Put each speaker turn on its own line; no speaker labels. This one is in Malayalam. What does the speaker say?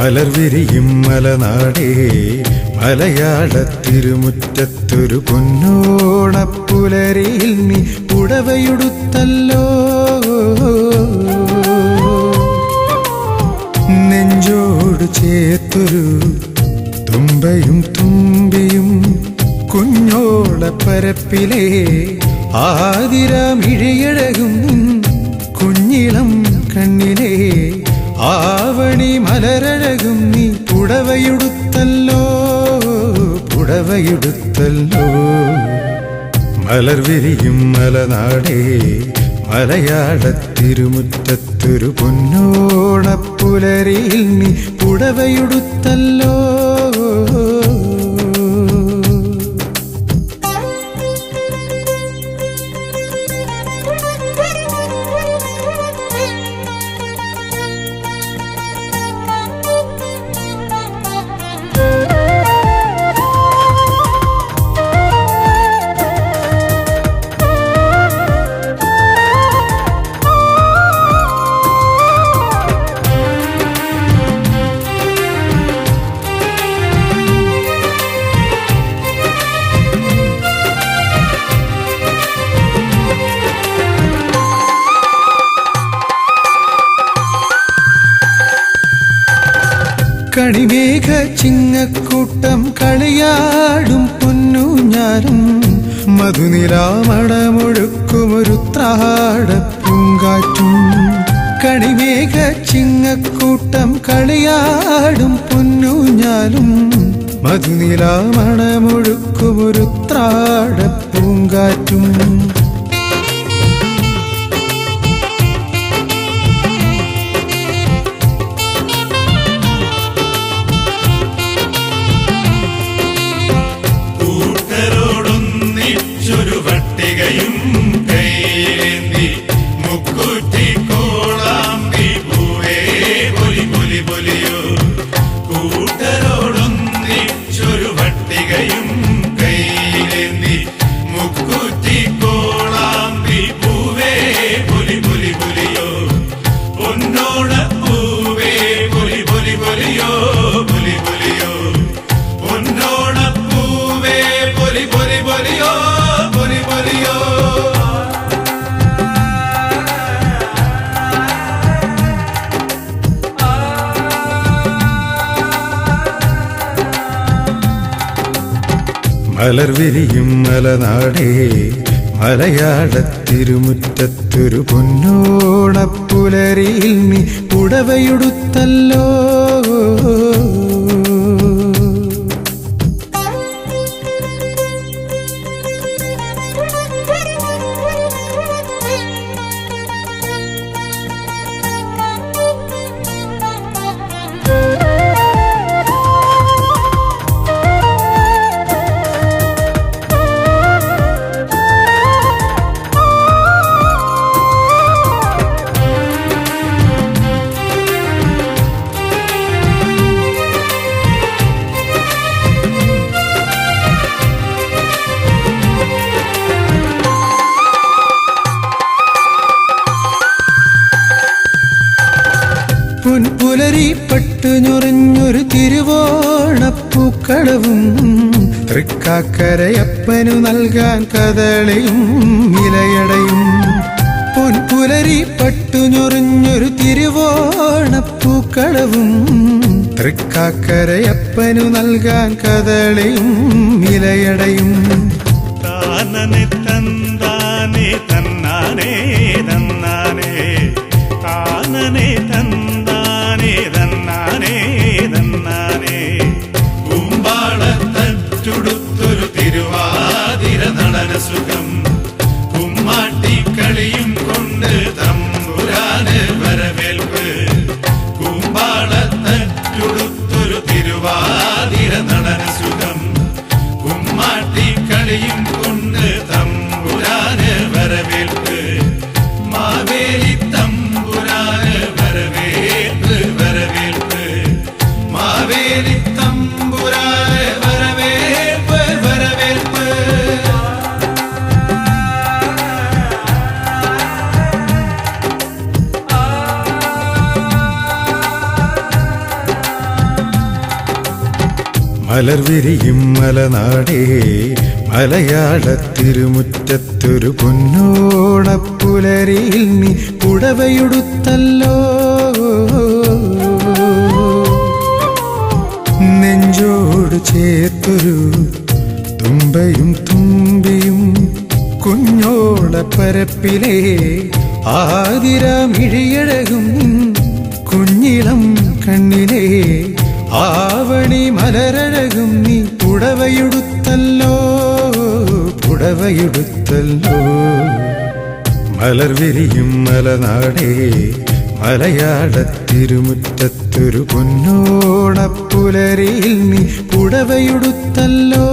മലർവിരിയും മലനാടേ മലയാളത്തിരുമുറ്റത്തൊരു പൊന്നോണപ്പുലരിയിൽ നീ പുടവയുടുത്തല്ലോ. നെഞ്ചോട് ചേർത്തൊരു തുമ്പയും തുമ്പിയും കുഞ്ഞോളപ്പരപ്പിലെ ആതിരമിഴിയഴകും കുഞ്ഞിളം കണ്ണിലെ ആവണി മലരഴകും നീ പുടവയുടുത്തല്ലോ, പുടവയുടുത്തല്ലോ. മലർവിരിയും മലനാടേ മലയാളത്തിരുമുറ്റത്തൊരു പൊന്നോണപ്പുലരിയിൽ നീ പുടവയുടുത്തല്ലോ. കണിമേഘ ചിങ്ങക്കൂട്ടം കളിയാടും പൊന്നൂഞ്ഞാലും മധുനിലാമടമൊഴുക്കുമൊരുത്രാടപ്പൂങ്കാറ്റും. കണിമേഘ ചിങ്ങക്കൂട്ടം കളിയാടും പൊന്നൂഞ്ഞാലും മധുനിലാമടമൊഴുക്കുമൊരുത്രാടപ്പൂങ്കാറ്റും. മലർവിരിയും മലനാടേ മലയാളത്തിരുമുറ്റത്തൊരു പൊന്നോണപ്പുലരിയിൽ നീ പുടവയുടുത്തല്ലോ. പുലരി പട്ടുഞ്ഞുറിഞ്ഞൊരു തിരുവോണപ്പൂക്കളവും തൃക്കാക്കരയപ്പനു നൽകാൻ കദളിയും ഇലയടയും. പൊൻപുലരി പട്ടുഞ്ഞുറിഞ്ഞൊരു തിരുവോണപ്പൂക്കളവും തൃക്കാക്കരയപ്പനു നൽകാൻ കദളിയും ഇലയടയും.
താനനെ തന്താനേ തന്നാനേ തന്നാനേ താനനെ തന്നാനേ തന്നാനേ തന്നാനേ. കുമ്പാളത്തച്ചുടുത്തൊരു തിരുവാതിര നടന സുഖം കുമ്മാട്ടിക്കളിയും കൊണ്ട് തമ്പുരാന് വരവേൽപ്പ്. കുമ്പാളത്തച്ചുടുത്തൊരു തിരുവാതിര നടന സുഖം കുമ്മാട്ടിക്കളിയും കൊണ്ട് തമ്പുരാന് വരവേൽപ്പ്. മാവേലി തമ്പുരാന് വരവേൽപ്പ് വരവേൽപ്പ്. മാവേലി തമ്പുരാന് വരവേൽപ്പ് വരവേൽപ്പ്.
മലർവിരിയും മലനാടേ മലയാള തിരുമുറ്റത്തൊരു പൊന്നോണപ്പുലരിയിൽ നീ പുടവയുടുത്തല്ലോ. നെഞ്ചോട് ചേർത്തൊരു തുമ്പയും തുമ്പിയും കുഞ്ഞോളപ്പരപ്പിലെ ആതിരമിഴിയഴകും കുഞ്ഞിളം കണ്ണിലെ ആവണി മലരഴകും നീ പുടവയുടുത്തല്ലോ, പുടവയുടുത്തല്ലോ. മലർവിരിയും മലനാടേ മലയാള തിരുമുറ്റത്തൊരു പൊന്നോണപ്പുലരിയിൽ നീ പുടവയുടുത്തല്ലോ.